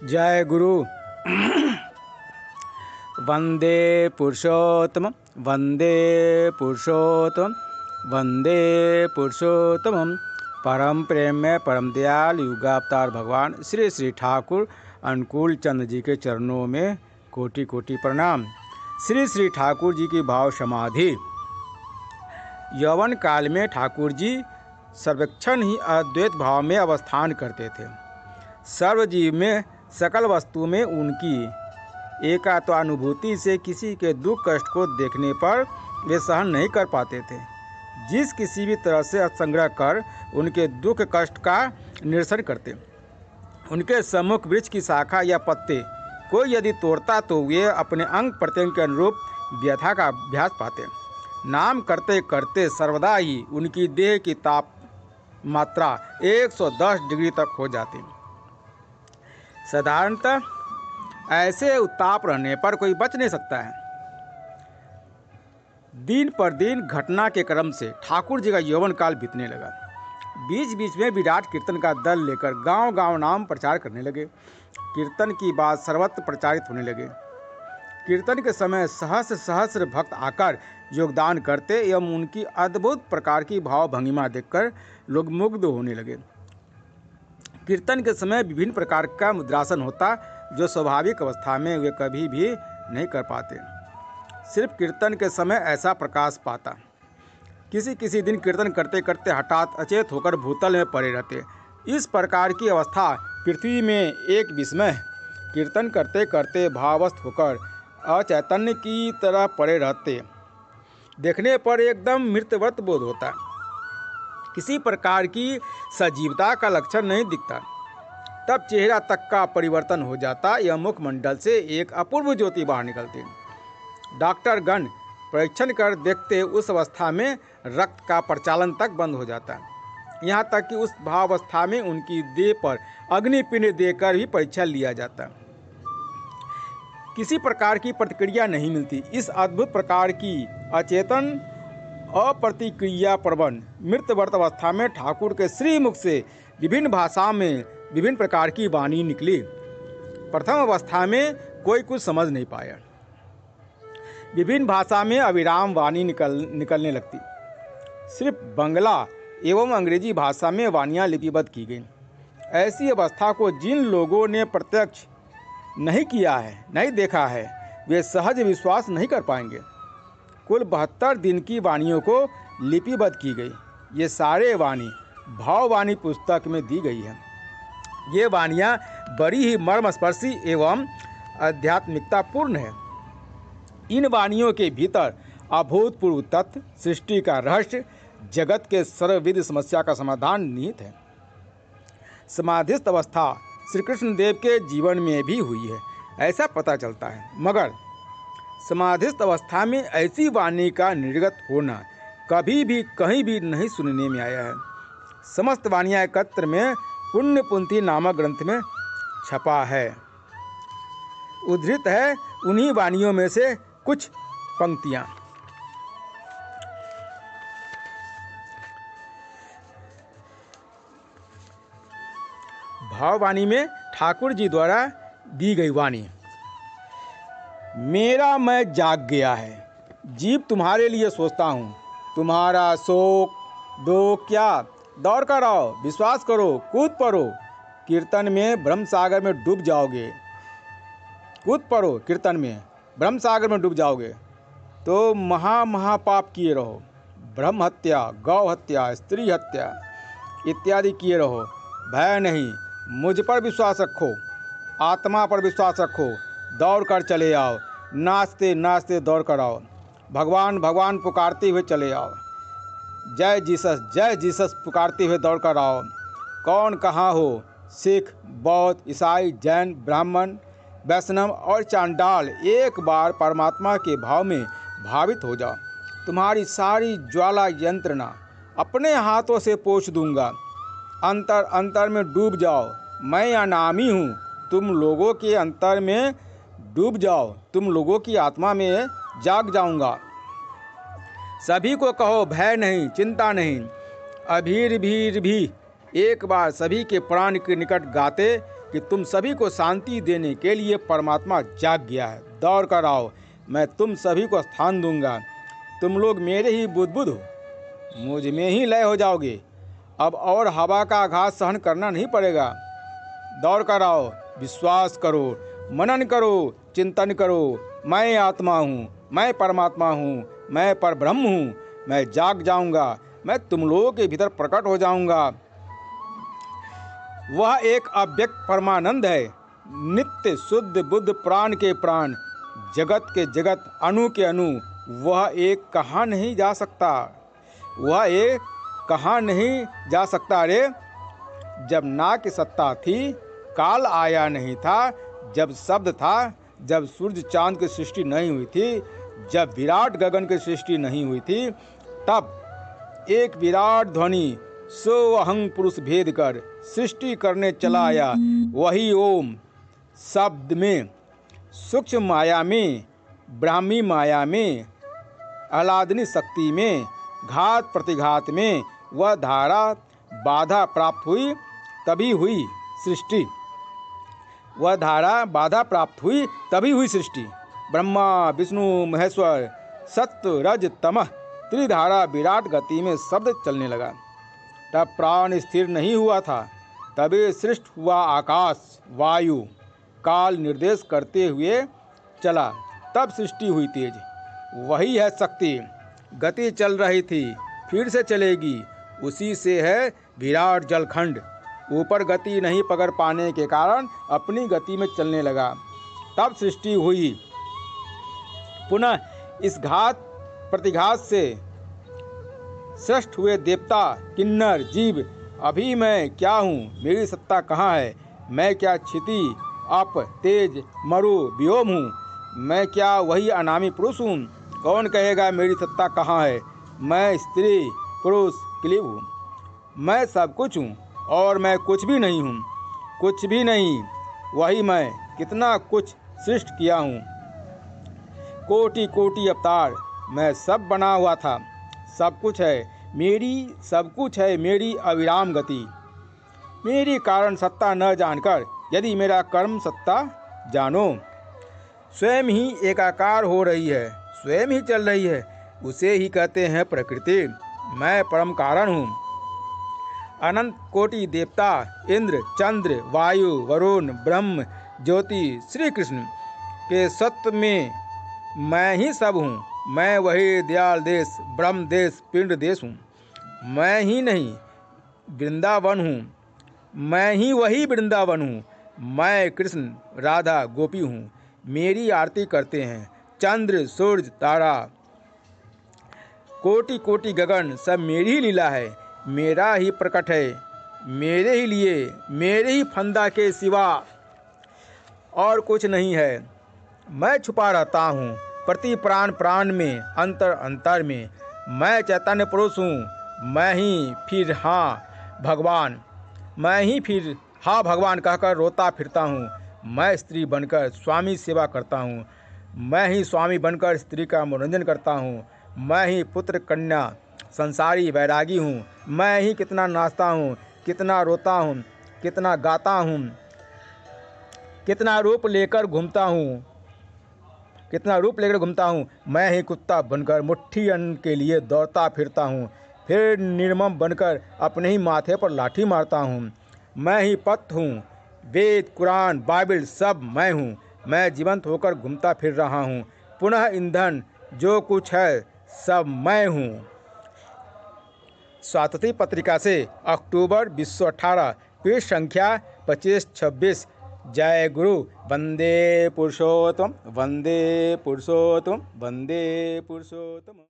जय गुरु। वंदे पुरुषोत्तम वंदे पुरुषोत्तम वंदे पुरुषोत्तम। परम प्रेममय परम दयाल युगावतार भगवान श्री श्री ठाकुर अनुकूल चंद्र जी के चरणों में कोटि कोटि प्रणाम। श्री श्री ठाकुर जी की भाव समाधि। यौवन काल में ठाकुर जी सर्वेक्षण ही अद्वैत भाव में अवस्थान करते थे। सर्वजीव में सकल वस्तु में उनकी एकात्मानुभूति से किसी के दुख कष्ट को देखने पर वे सहन नहीं कर पाते थे। जिस किसी भी तरह से संग्रह कर उनके दुख कष्ट का निरसन करते। उनके सम्मुख वृक्ष की शाखा या पत्ते कोई यदि तोड़ता तो वे अपने अंग प्रत्यंग के अनुरूप व्यथा का अभ्यास पाते। नाम करते करते सर्वदा ही उनकी देह की ताप मात्रा 110 डिग्री तक हो जाती। साधारणतः ऐसे उत्ताप रहने पर कोई बच नहीं सकता है। दिन पर दिन घटना के क्रम से ठाकुर जी का यौवन काल बीतने लगा। बीच बीच में विराट कीर्तन का दल लेकर गांव गांव नाम प्रचार करने लगे। कीर्तन की बात सर्वत्र प्रचारित होने लगे। कीर्तन के समय सहस्र सहस्र भक्त आकर योगदान करते एवं उनकी अद्भुत प्रकार की भाव भंगिमा देखकर लोग मुग्ध होने लगे। कीर्तन के समय विभिन्न प्रकार का मुद्रासन होता जो स्वाभाविक अवस्था में वे कभी भी नहीं कर पाते। सिर्फ कीर्तन के समय ऐसा प्रकाश पाता। किसी किसी दिन कीर्तन करते करते हठात अचेत होकर भूतल में पड़े रहते। इस प्रकार की अवस्था पृथ्वी में एक विस्मय। कीर्तन करते करते भावस्थ होकर अचैतन्य की तरह पड़े रहते। देखने पर एकदम मृतव्रत बोध होता। किसी प्रकार की सजीवता का लक्षण नहीं दिखता। तब चेहरा तक का परिवर्तन हो जाता या मुखमंडल से एक अपूर्व ज्योति बाहर निकलती। डॉक्टर गण परीक्षण कर देखते उस अवस्था में रक्त का प्रचालन तक बंद हो जाता। यहाँ तक कि उस भावावस्था में उनकी देह पर अग्निपिंड देकर भी परीक्षा लिया जाता। किसी प्रकार की प्रतिक्रिया नहीं मिलती। इस अद्भुत प्रकार की अचेतन अप्रतिक्रिया प्रवण मृतव्रत अवस्था में ठाकुर के श्रीमुख से विभिन्न भाषा में विभिन्न प्रकार की वाणी निकली। प्रथम अवस्था में कोई कुछ समझ नहीं पाया। विभिन्न भाषा में अविराम वाणी निकलने लगती। सिर्फ बंगला एवं अंग्रेजी भाषा में वाणियाँ लिपिबद्ध की गई। ऐसी अवस्था को जिन लोगों ने प्रत्यक्ष नहीं किया है, नहीं देखा है, वे सहज विश्वास नहीं कर पाएंगे। कुल 72 दिन की वाणियों को लिपिबद्ध की गई। ये सारे वाणी भाववाणी पुस्तक में दी गई है। ये वाणियाँ बड़ी ही मर्मस्पर्शी एवं आध्यात्मिकता पूर्ण है। इन वाणियों के भीतर अभूतपूर्व तथ्य, सृष्टि का रहस्य, जगत के सर्वविध समस्या का समाधान निहित है। समाधिस्थ अवस्था श्री कृष्ण देव के जीवन में भी हुई है, ऐसा पता चलता है। मगर समाधिस्थ अवस्था में ऐसी वाणी का निर्गत होना कभी भी कहीं भी नहीं सुनने में आया है। समस्त वाणियाँ एकत्र में पुण्यपुंथी नामक ग्रंथ में छपा है। उद्धृत है उन्हीं वाणियों में से कुछ पंक्तियाँ। भाववाणी में ठाकुर जी द्वारा दी गई वाणी। मेरा मैं जाग गया है, जीव तुम्हारे लिए सोचता हूँ। तुम्हारा शोक दो क्या, दौड़ कर आओ, विश्वास करो, कूद पड़ो। कीर्तन में ब्रह्म सागर में डूब जाओगे। कूद पड़ो कीर्तन में, ब्रह्म सागर में डूब जाओगे तो महापाप किए रहो। ब्रह्म हत्या, गौ हत्या, स्त्री हत्या इत्यादि किए रहो। भय नहीं, मुझ पर विश्वास रखो, आत्मा पर विश्वास रखो। दौड़ कर चले आओ, नाचते नाचते दौड़ कर आओ। भगवान भगवान पुकारते हुए चले आओ। जय जीसस पुकारते हुए दौड़ कर आओ। कौन कहाँ हो, सिख, बौद्ध, ईसाई, जैन, ब्राह्मण, वैष्णव और चांडाल, एक बार परमात्मा के भाव में भावित हो जाओ। तुम्हारी सारी ज्वाला यंत्रणा अपने हाथों से पोंछ दूंगा। अंतर अंतर में डूब जाओ। मैं अनामी हूँ, तुम लोगों के अंतर में डूब जाओ। तुम लोगों की आत्मा में जाग जाऊंगा। सभी को कहो भय नहीं, चिंता नहीं। अभीर भीर भी एक बार सभी के प्राण के निकट गाते कि तुम सभी को शांति देने के लिए परमात्मा जाग गया है। दौड़ कर आओ, मैं तुम सभी को स्थान दूंगा। तुम लोग मेरे ही बुद्बुद हो, मुझ में ही लय हो जाओगे। अब और हवा का आघात सहन करना नहीं पड़ेगा। दौड़ कर आओ, विश्वास करो, मनन करो, चिंतन करो। मैं आत्मा हूँ, मैं परमात्मा हूँ, मैं परब्रह्म हूँ। मैं जाग जाऊंगा, मैं तुम लोगों के भीतर प्रकट हो जाऊंगा। वह एक अव्यक्त परमानंद है, नित्य शुद्ध बुद्ध, प्राण के प्राण, जगत के जगत, अणु के अणु। वह एक कहाँ नहीं जा सकता, वह एक कहाँ नहीं जा सकता। अरे जब ना की सत्ता थी, काल आया नहीं था, जब शब्द था, जब सूर्य चांद की सृष्टि नहीं हुई थी, जब विराट गगन की सृष्टि नहीं हुई थी, तब एक विराट ध्वनि सो अहं पुरुष भेद कर सृष्टि करने चला आया। वही ओम शब्द में, सूक्ष्म माया में, ब्राह्मी माया में, आह्लादनी शक्ति में, घात प्रतिघात में वह धारा बाधा प्राप्त हुई, तभी हुई सृष्टि। वह धारा बाधा प्राप्त हुई, तभी हुई सृष्टि। ब्रह्मा विष्णु महेश्वर, सत्व रज तमः त्रिधारा विराट गति में शब्द चलने लगा। तब प्राण स्थिर नहीं हुआ था, तभी सृष्ट हुआ आकाश वायु, काल निर्देश करते हुए चला, तब सृष्टि हुई तेज। वही है शक्ति, गति चल रही थी, फिर से चलेगी, उसी से है विराट जलखंड। ऊपर गति नहीं पकड़ पाने के कारण अपनी गति में चलने लगा, तब सृष्टि हुई। पुनः इस घात प्रतिघात से सृष्ट हुए देवता, किन्नर, जीव। अभी मैं क्या हूँ, मेरी सत्ता कहाँ है? मैं क्या क्षिति, अप, तेज, मरु, व्योम हूँ? मैं क्या वही अनामी पुरुष हूँ? कौन कहेगा मेरी सत्ता कहाँ है? मैं स्त्री, पुरुष, क्लीब हूँ। मैं सब कुछ हूँ और मैं कुछ भी नहीं हूँ। कुछ भी नहीं, वही मैं, कितना कुछ सृष्ट किया हूँ। कोटि कोटि अवतार, मैं सब बना हुआ था। सब कुछ है मेरी, सब कुछ है मेरी अविराम गति। मेरी कारण सत्ता न जानकर यदि मेरा कर्म सत्ता जानो, स्वयं ही एकाकार हो रही है, स्वयं ही चल रही है, उसे ही कहते हैं प्रकृति। मैं परम कारण हूँ। अनंत कोटि देवता, इंद्र, चंद्र, वायु, वरुण, ब्रह्म, ज्योति, श्री कृष्ण के सत्व में मैं ही सब हूँ। मैं वही दयाल देश, ब्रह्म देश, पिंड देश हूँ। मैं ही नहीं वृंदावन हूँ, मैं ही वही वृंदावन हूँ। मैं कृष्ण, राधा, गोपी हूँ। मेरी आरती करते हैं चंद्र, सूर्य, तारा, कोटि कोटि गगन, सब मेरी ही लीला है, मेरा ही प्रकट है, मेरे ही लिए, मेरे ही फंदा के सिवा और कुछ नहीं है। मैं छुपा रहता हूँ प्रति प्राण प्राण में, अंतर अंतर में। मैं चैतन्य पुरुष हूँ। मैं ही फिर हाँ भगवान, मैं ही फिर हाँ भगवान कहकर रोता फिरता हूँ। मैं स्त्री बनकर स्वामी सेवा करता हूँ। मैं ही स्वामी बनकर स्त्री का मनोरंजन करता हूँ। मैं ही पुत्र कन्या संसारी वैरागी हूँ। मैं ही कितना नाचता हूँ, कितना रोता हूँ, कितना गाता हूँ, कितना रूप लेकर घूमता हूँ, कितना रूप लेकर घूमता हूँ। मैं ही कुत्ता बनकर मुट्ठी अन्न के लिए दौड़ता फिरता हूँ, फिर निर्मम बनकर अपने ही माथे पर लाठी मारता हूँ। मैं ही पथ हूँ, वेद, कुरान, बाइबल सब मैं हूँ। मैं जीवंत होकर घूमता फिर रहा हूँ। पुनः ईंधन जो कुछ है सब मैं हूँ। स्वातंत्री पत्रिका से अक्टूबर 2018, पृष्ठ संख्या 25-26। जय गुरु। वंदे पुरुषोत्तम, वंदे पुरुषोत्तम, वंदे पुरुषोत्तम।